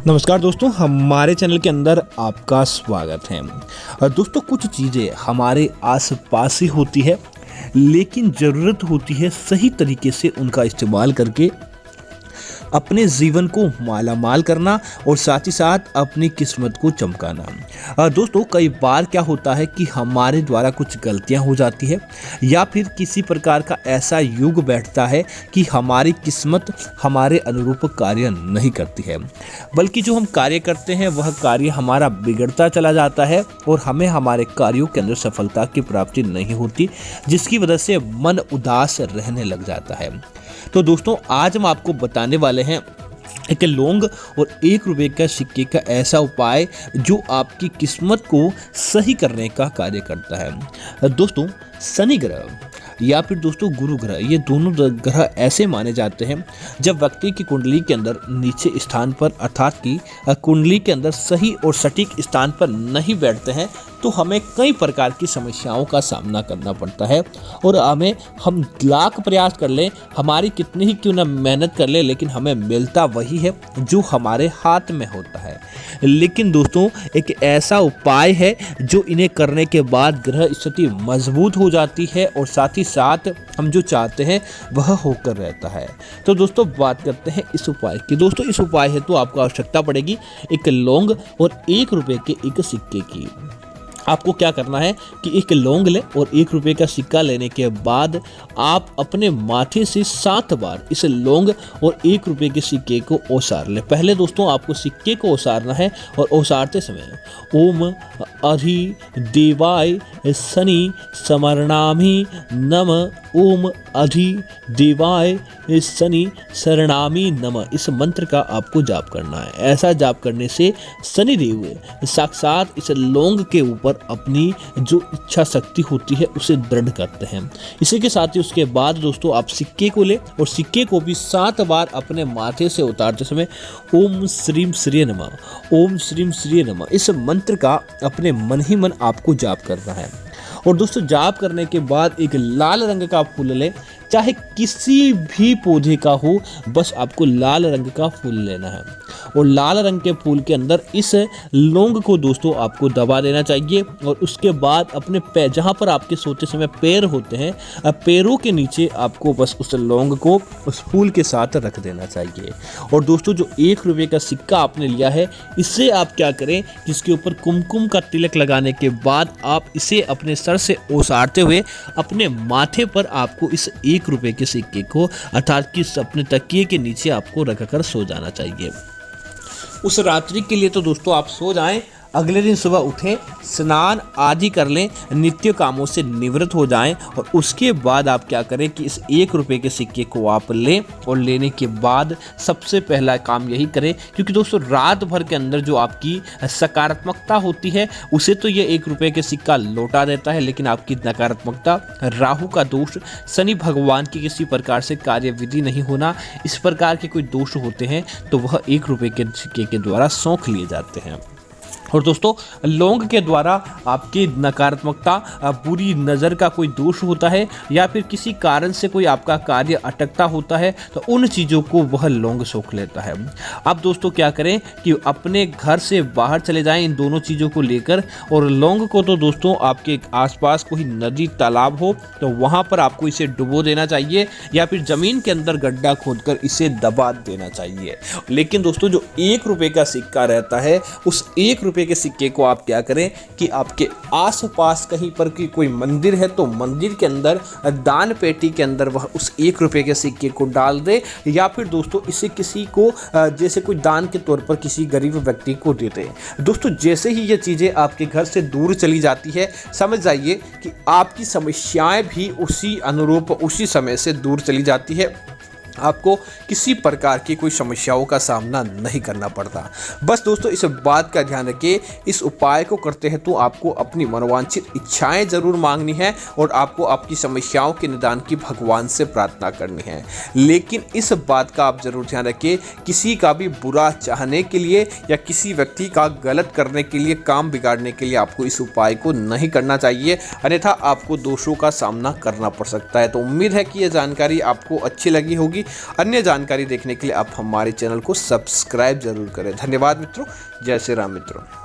नमस्कार दोस्तों, हमारे चैनल के अंदर आपका स्वागत है। दोस्तों, कुछ चीज़ें हमारे आसपास ही होती है, लेकिन ज़रूरत होती है सही तरीके से उनका इस्तेमाल करके अपने जीवन को मालामाल करना और साथ ही साथ अपनी किस्मत को चमकाना। दोस्तों, कई बार क्या होता है कि हमारे द्वारा कुछ गलतियां हो जाती है या फिर किसी प्रकार का ऐसा युग बैठता है कि हमारी किस्मत हमारे अनुरूप कार्य नहीं करती है, बल्कि जो हम कार्य करते हैं वह कार्य हमारा बिगड़ता चला जाता है और हमें हमारे कार्यों के अंदर सफलता की प्राप्ति नहीं होती, जिसकी वजह से मन उदास रहने लग जाता है। तो दोस्तों, आज हम आपको बताने वाले हैं एक लौंग और ₹1 का सिक्के का ऐसा उपाय जो आपकी किस्मत को सही करने का कार्य करता है। दोस्तों, शनि ग्रह या फिर दोस्तों गुरु ग्रह, ये दोनों ग्रह ऐसे माने जाते हैं जब व्यक्ति की कुंडली के अंदर नीचे स्थान पर अर्थात कि कुंडली के अंदर सही और सटीक स्थान पर नहीं बैठते हैं तो हमें कई प्रकार की समस्याओं का सामना करना पड़ता है और हम लाख प्रयास कर लें, हमारी कितनी ही क्यों ना मेहनत कर लें, लेकिन हमें मिलता वही है जो हमारे हाथ में होता है। लेकिन दोस्तों, एक ऐसा उपाय है जो इन्हें करने के बाद ग्रह स्थिति मजबूत हो जाती है और साथ ही साथ हम जो चाहते हैं वह होकर रहता है। तो दोस्तों, बात करते हैं इस उपाय की। दोस्तों, इस उपाय है तो आपको आवश्यकता पड़ेगी एक लौंग और ₹1 के एक सिक्के की। आपको क्या करना है कि एक लौंग ले और ₹1 का सिक्का लेने के बाद आप अपने माथे से 7 बार इस लौंग और ₹1 के सिक्के को ओसार ले। पहले दोस्तों आपको सिक्के को ओसारना है और ओसारते समय ओम अधि देवाय शनि समरणामि नमः, ओम अधि देवाय शनि शरणामि नमः, इस मंत्र का आपको जाप करना है। ऐसा जाप करने से शनिदेव साक्षात इस लौंग के ऊपर अपनी जो इच्छा शक्ति होती है उसे दृढ़ करते हैं। इसी के साथ ही उसके बाद दोस्तों आप सिक्के को ले और सिक्के को भी 7 बार अपने माथे से उतारते समय ओम श्रीम श्री नमः, ओम श्रीम श्री नमः, इस मंत्र का अपने मन ही मन आपको जाप करना है। और दोस्तों, जाप करने के बाद एक लाल रंग का फूल ले, चाहे किसी भी पौधे का हो, बस आपको लाल रंग का फूल लेना है और लाल रंग के फूल के अंदर इस लौंग को दोस्तों आपको दबा देना चाहिए और उसके बाद अपने पैर, जहाँ पर आपके सोते समय पैर होते हैं, पैरों के नीचे आपको बस उस लौंग को उस फूल के साथ रख देना चाहिए। और दोस्तों, जो ₹1 का सिक्का आपने लिया है, इससे आप क्या करें, जिसके ऊपर कुमकुम का तिलक लगाने के बाद आप इसे अपने सर से ओसारते हुए अपने माथे पर आपको इस ₹1 के सिक्के को अर्थात कि अपने तकिए के नीचे आपको रखकर सो जाना चाहिए। उस रात्रि के लिए तो दोस्तों आप सो जाएं, अगले दिन सुबह उठें, स्नान आदि कर लें, नित्य कामों से निवृत्त हो जाएं और उसके बाद आप क्या करें कि इस ₹1 के सिक्के को आप लें और लेने के बाद सबसे पहला काम यही करें, क्योंकि दोस्तों रात भर के अंदर जो आपकी सकारात्मकता होती है उसे तो ये ₹1 के सिक्का लौटा देता है, लेकिन आपकी नकारात्मकता, राहु का दोष, शनि भगवान की किसी प्रकार से कार्यविधि नहीं होना, इस प्रकार के कोई दोष होते हैं तो वह ₹1 के सिक्के के द्वारा सौंख लिए जाते हैं। और दोस्तों, लौंग के द्वारा आपकी नकारात्मकता, बुरी नज़र का कोई दोष होता है या फिर किसी कारण से कोई आपका कार्य अटकता होता है तो उन चीज़ों को वह लौंग सोख लेता है। अब दोस्तों क्या करें कि अपने घर से बाहर चले जाएं इन दोनों चीज़ों को लेकर, और लौंग को तो दोस्तों आपके आसपास कोई नदी तालाब हो तो वहाँ पर आपको इसे डुबो देना चाहिए या फिर ज़मीन के अंदर गड्ढा खोदकर इसे दबा देना चाहिए। लेकिन दोस्तों, जो ₹1 का सिक्का रहता है, उस ₹1 के सिक्के को आप क्या करें कि आपके आसपास कहीं पर की कोई मंदिर है तो मंदिर के अंदर दान पेटी के अंदर वह उस ₹1 के सिक्के को डाल दे, या फिर दोस्तों इसे किसी को जैसे कोई दान के तौर पर किसी गरीब व्यक्ति को दे दे। दोस्तों, जैसे ही ये चीज़ें आपके घर से दूर चली जाती है, समझ जाइए कि आपकी समस्याएं भी उसी अनुरूप उसी समय से दूर चली जाती है। आपको किसी प्रकार की कोई समस्याओं का सामना नहीं करना पड़ता। बस दोस्तों, इस बात का ध्यान रखिए, इस उपाय को करते हैं तो आपको अपनी मनोवांछित इच्छाएं जरूर मांगनी है और आपको आपकी समस्याओं के निदान की भगवान से प्रार्थना करनी है। लेकिन इस बात का आप जरूर ध्यान रखिए, किसी का भी बुरा चाहने के लिए या किसी व्यक्ति का गलत करने के लिए, काम बिगाड़ने के लिए आपको इस उपाय को नहीं करना चाहिए, अन्यथा आपको दोषों का सामना करना पड़ सकता है। तो उम्मीद है कि यह जानकारी आपको अच्छी लगी होगी की अन्य जानकारी देखने के लिए आप हमारे चैनल को सब्सक्राइब जरूर करें। धन्यवाद मित्रों। जय श्री राम मित्रों।